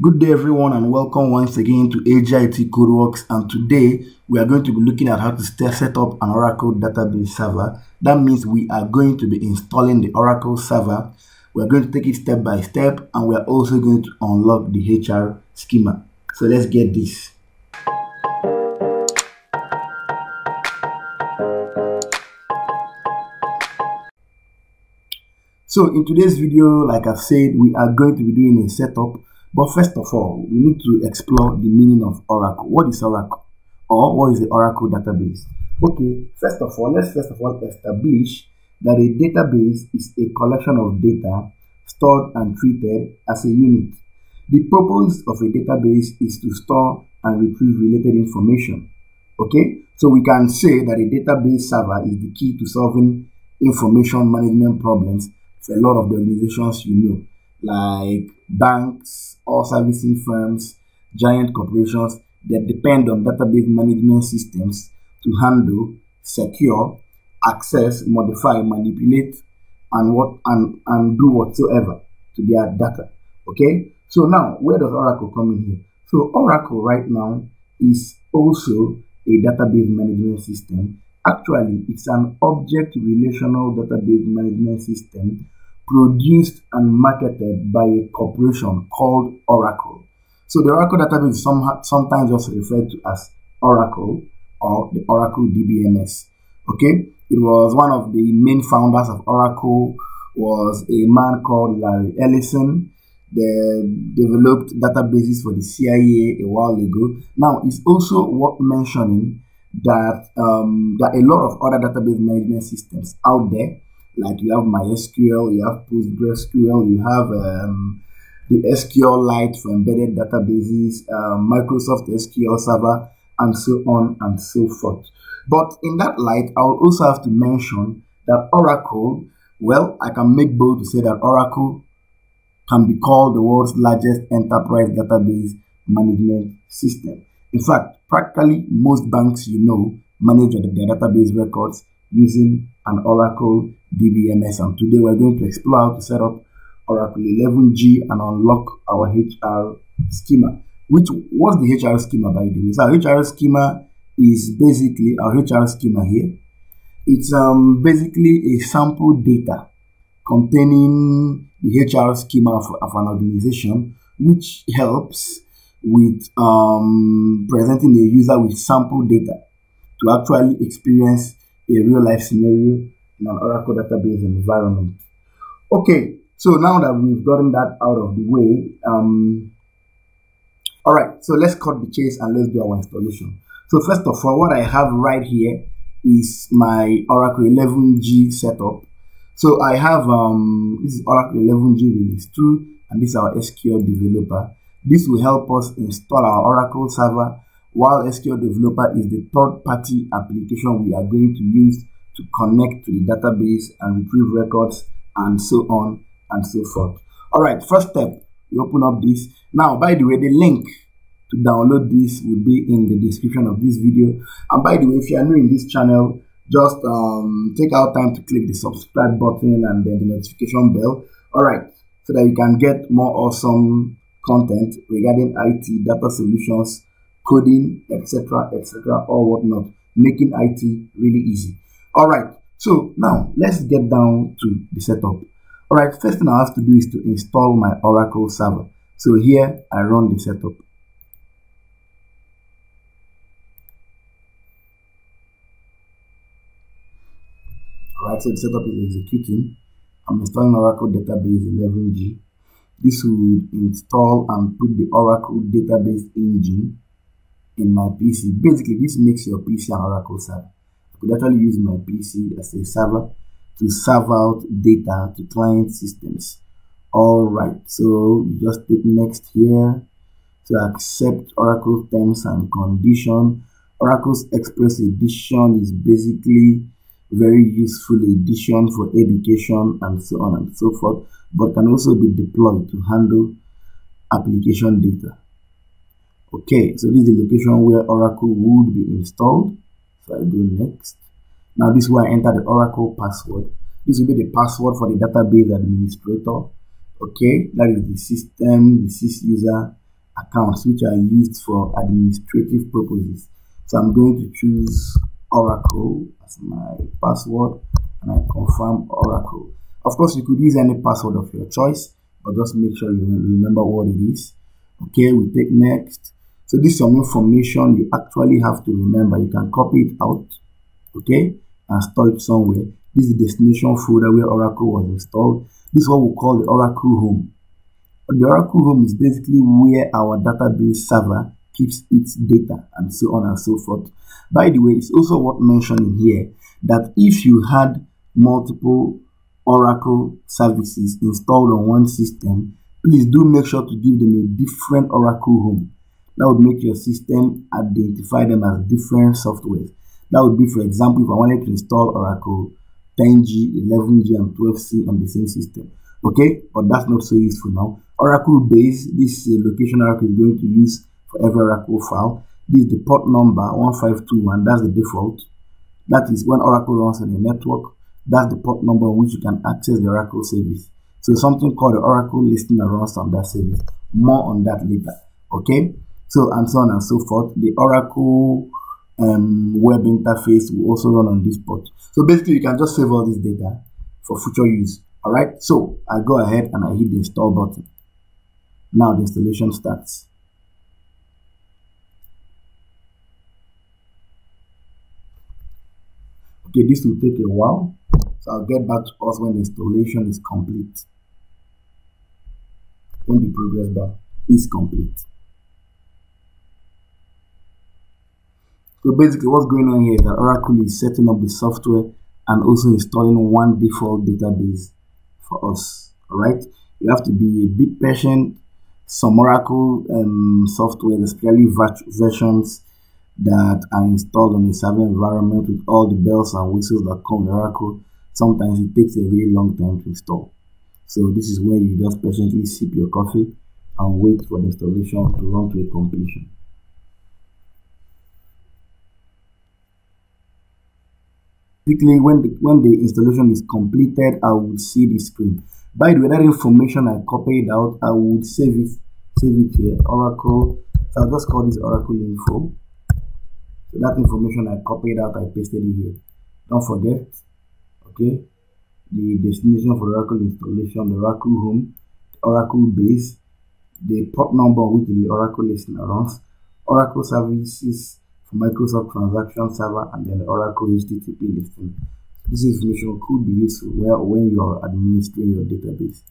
Good day everyone and welcome once again to AGIT Codeworks, and today we are going to be looking at how to set up an Oracle database server. That means we are going to be installing the Oracle server. We are going to take it step by step, and we are also going to unlock the HR schema. So let's get this. So in today's video, like I've said, we are going to be doing a setup. But first of all, we need to explore the meaning of Oracle. What is Oracle? Or what is the Oracle database? Okay, let's first of all establish that a database is a collection of data stored and treated as a unit. The purpose of a database is to store and retrieve related information. Okay, so we can say that a database server is the key to solving information management problems for a lot of the organizations you know, like banks or servicing firms, giant corporations that depend on database management systems to handle, secure, access, modify, manipulate, and do whatsoever to their data. Okay, so now where does Oracle come in here? So Oracle right now is also a database management system. Actually, it's an object relational database management system produced and marketed by a corporation called Oracle. So the Oracle database is sometimes also referred to as Oracle or the Oracle DBMS. Okay, it was one of the main founders of Oracle was a man called Larry Ellison. They developed databases for the CIA a while ago. Now, it's also worth mentioning that there are a lot of other database management systems out there. Like you have MySQL, you have PostgreSQL, you have the SQLite for embedded databases, Microsoft SQL Server, and so on and so forth. But in that light, I'll also have to mention that Oracle, well, I can make bold to say that Oracle can be called the world's largest enterprise database management system. In fact, practically most banks you know manage their database records using an Oracle DBMS, and today we're going to explore how to set up Oracle 11g and unlock our HR schema. What's the HR schema, by the way? So our HR schema is basically our HR schema here. It's basically a sample data containing the HR schema of an organization, which helps with presenting a user with sample data to actually experience a real-life scenario in an Oracle database environment. Okay, so now that we've gotten that out of the way, all right, so let's cut the chase and let's do our installation. So first of all, what I have right here is my Oracle 11g setup. So I have this is Oracle 11g release 2, and this is our SQL developer. This will help us install our Oracle server, while SQL Developer is the third-party application we are going to use to connect to the database and retrieve records and so on and so forth. All right, first step, we open up this. Now, by the way, the link to download this will be in the description of this video. And by the way, if you are new in this channel, just take out time to click the subscribe button and then the notification bell. All right, so that you can get more awesome content regarding IT, data solutions, coding, etc., or whatnot, making IT really easy. All right, so now let's get down to the setup. All right, first thing I have to do is to install my Oracle server. So here I run the setup. All right, so the setup is executing. I'm installing Oracle Database 11g. This will install and put the Oracle database engine in my PC. Basically, this makes your PC an Oracle server. I could actually use my PC as a server to serve out data to client systems. All right, so you just take next here to accept Oracle terms and conditions. Oracle's Express Edition is basically very useful edition for education and so on and so forth, but can also be deployed to handle application data. Okay, so this is the location where Oracle would be installed. So I go next. Now this is where I enter the Oracle password. This will be the password for the database administrator. Okay, that is the system, the sys user, accounts which are used for administrative purposes. So I'm going to choose Oracle as my password and I confirm Oracle. Of course, you could use any password of your choice, but just make sure you remember what it is. Okay, we take next. So this is some information you actually have to remember. You can copy it out, okay, and store it somewhere. This is the destination folder where Oracle was installed. This is what we call the Oracle Home. The Oracle Home is basically where our database server keeps its data and so on and so forth. By the way, it's also worth mentioning here that if you had multiple Oracle services installed on one system, please do make sure to give them a different Oracle Home. That would make your system identify them as different softwares. That would be, for example, if I wanted to install Oracle 10G, 11G, and 12C on the same system. Okay, but that's not so useful now. Oracle base, this location Oracle is going to use for every Oracle file. This is the port number 1521, that's the default. That is when Oracle runs on a network. That's the port number on which you can access the Oracle service. So something called the Oracle listing that runs on that service. More on that later. Okay, so and so on and so forth. The Oracle web interface will also run on this port. So basically, you can just save all this data for future use. Alright, so I go ahead and I hit the install button. Now the installation starts. Okay, this will take a while, so I'll get back to us when the installation is complete. When the progress bar is complete. So basically what's going on here is that Oracle is setting up the software and also installing one default database for us. Alright, you have to be a bit patient. Some Oracle software, especially versions that are installed on a server environment with all the bells and whistles that come with Oracle, sometimes it takes a really long time to install. So this is where you just patiently sip your coffee and wait for the installation to run to a completion. Basically, when the installation is completed, I would see the screen. By the way, that information I copied out, I would save it here. Oracle. So I'll just call this Oracle info. So that information I copied out, I pasted it here. Don't forget, okay, the destination for the Oracle installation, the Oracle Home, the Oracle base, the port number which the Oracle listener runs, Oracle services for Microsoft Transaction Server, and then the Oracle HTTP listing. This information could be useful when you are administering your database.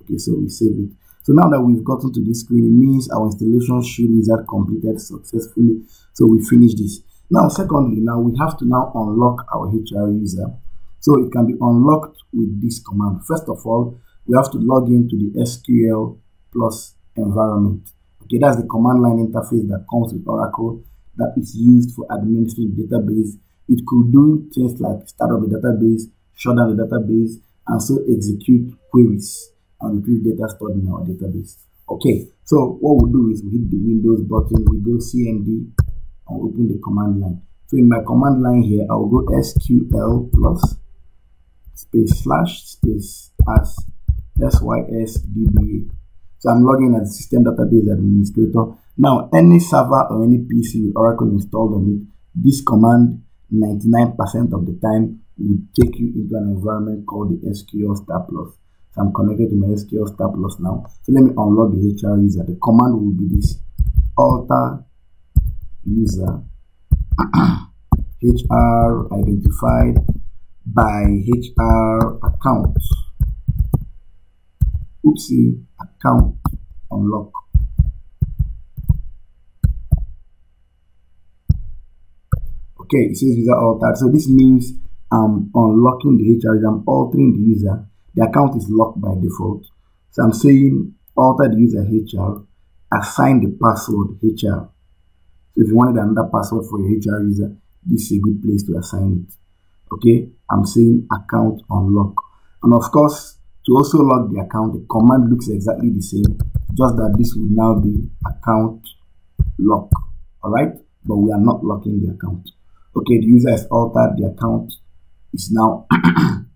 Okay, so we save it. So now that we've gotten to this screen, it means our installation shield wizard completed successfully. So we finish this. Now, secondly, now we have to now unlock our HR user. So it can be unlocked with this command. First of all, we have to log into the SQL plus environment. Okay, that's the command line interface that comes with Oracle that is used for administering the database. It could do things like start up the database, shut down the database, and so execute queries and retrieve data stored in our database. Okay, so what we'll do is we hit the Windows button, we go CMD, and open the command line. So in my command line here, I will go SQL plus space slash space as SYSDBA. So I'm logging as System Database Administrator. Now, any server or any PC with Oracle installed on it, this command 99% of the time would take you into an environment called the SQL Star Plus. So I'm connected to my SQL Star Plus now. So let me unlock the HR user. The command will be this: alter user HR identified by HR account. Oopsie, account unlock. Okay, it says user altered. So this means I'm unlocking the HR user, I'm altering the user. The account is locked by default. So I'm saying alter the user HR, assign the password HR. So if you wanted another password for your HR user, this is a good place to assign it. Okay, I'm saying account unlock. And of course, to also lock the account, the command looks exactly the same, just that this would now be account lock. Alright, but we are not locking the account. Okay, the user is altered, the account is now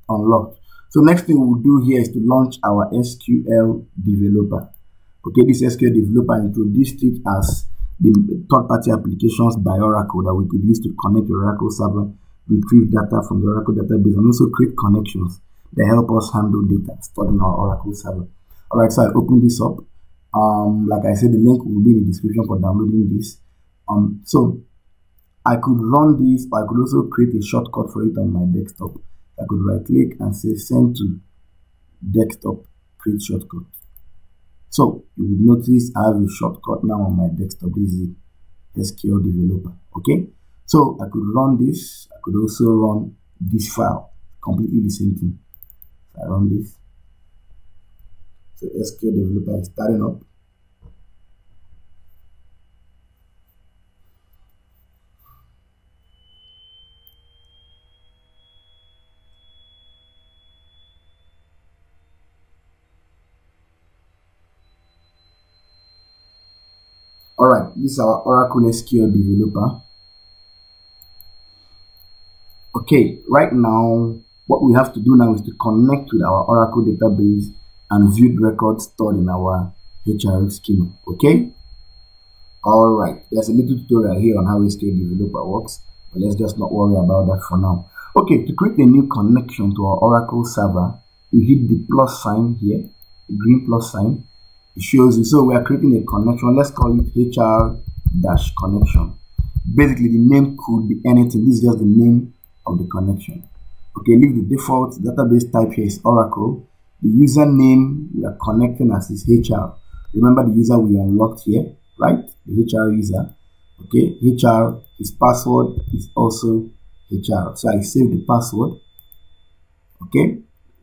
unlocked. So next thing we'll do here is to launch our SQL developer. Okay, this SQL developer introduced it as the third-party applications by Oracle that we could use to connect the Oracle server, retrieve data from the Oracle database, and also create connections that help us handle data stored in our Oracle server. Alright, so I open this up. Like I said, the link will be in the description for downloading this. So I could run this, but I could also create a shortcut for it on my desktop. I could right click and say send to desktop, create shortcut. So you would notice I have a shortcut now on my desktop. This is the SQL developer. Okay, so I could run this. I could also run this file, completely the same thing. So I run this. So SQL developer is starting up. Alright, this is our Oracle SQL developer. Okay, right now, what we have to do now is to connect with our Oracle database and view the records stored in our HR schema. Okay? Alright, there's a little tutorial here on how SQL developer works, but let's just not worry about that for now. Okay, to create a new connection to our Oracle server, you hit the plus sign here, the green plus sign. It shows you, so we are creating a connection. Let's call it HR-connection. Basically, the name could be anything. This is just the name of the connection. Okay, leave the default database type here is Oracle. The username we are connecting as is HR. Remember the user we unlocked here, right? The HR user. Okay, HR, his password is also HR. So I save the password. Okay,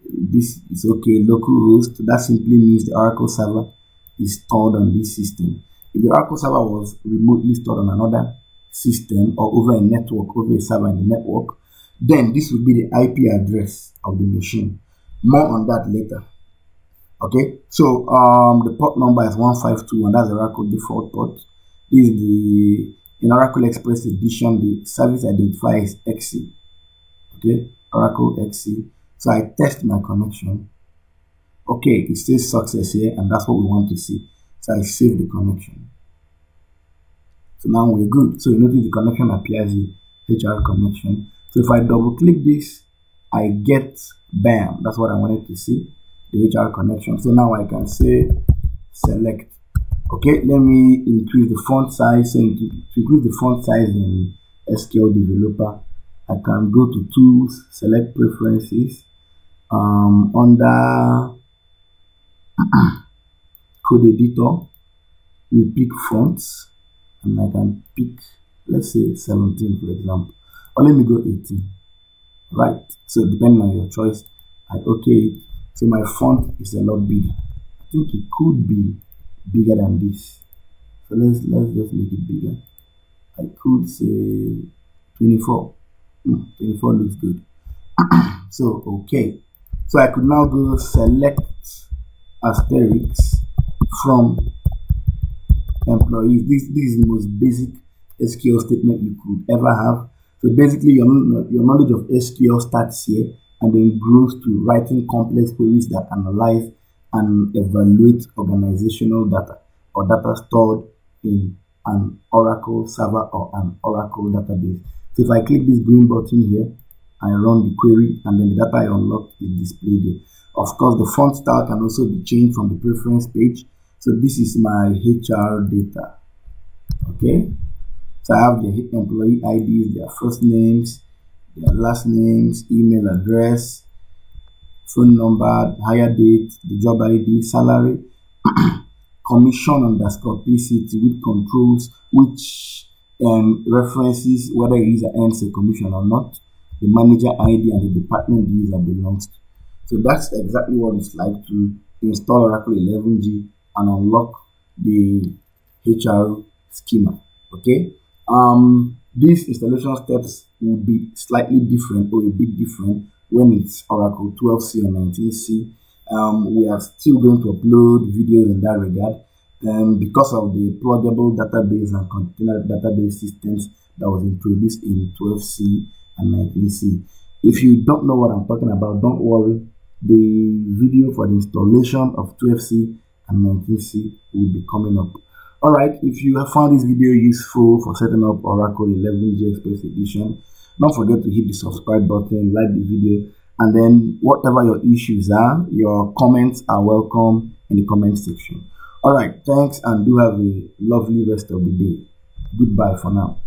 this is okay. Localhost, that simply means the Oracle server is stored on this system. If the Oracle server was remotely stored on another system or over a network, over a server in the network, then this would be the IP address of the machine. More on that later. Okay, so the port number is 152, and that's the Oracle default port. This is the, in Oracle Express Edition, the service identifier is XC. Okay, Oracle XC. So I test my connection. Okay, it says success here, and that's what we want to see. So I save the connection. So now we're good. So you notice the connection appears the HR connection. So if I double click this, I get bam. That's what I wanted to see, the HR connection. So now I can say select. Okay, let me increase the font size. So to increase the font size in SQL developer, I can go to tools, select preferences, under code editor, we pick fonts, and I can pick, let's say 17 for example, or let me go 18, right? So depending on your choice, I okay it. So my font is a lot bigger. I think it could be bigger than this, so let's just make it bigger. I could say 24. 24 looks good. So okay, so I could now go select asterisks from employees. This is the most basic SQL statement you could ever have. So basically your knowledge of SQL starts here and then grows to writing complex queries that analyze and evaluate organizational data or data stored in an Oracle server or an Oracle database. So if I click this green button here, I run the query, and then the data I unlocked is displayed here. Of course, the font style can also be changed from the preference page. So this is my HR data. Okay, so I have the employee IDs, their first names, their last names, email address, phone number, hire date, the job ID, salary, commission underscore PCT, which controls which references whether a user earns a commission or not, the manager ID, and the department the user belongs to. So that's exactly what it's like to install Oracle 11g and unlock the HR schema. Okay, these installation steps will be slightly different or a bit different when it's Oracle 12c or 19c. We are still going to upload videos in that regard, because of the pluggable database and container database systems that was introduced in 12c and 19c. If you don't know what I'm talking about, don't worry. The video for the installation of 12c and 19C will be coming up. Alright, if you have found this video useful for setting up Oracle 11g Express Edition, don't forget to hit the subscribe button, like the video, and then whatever your issues are, your comments are welcome in the comment section. Alright, thanks, and do have a lovely rest of the day. Goodbye for now.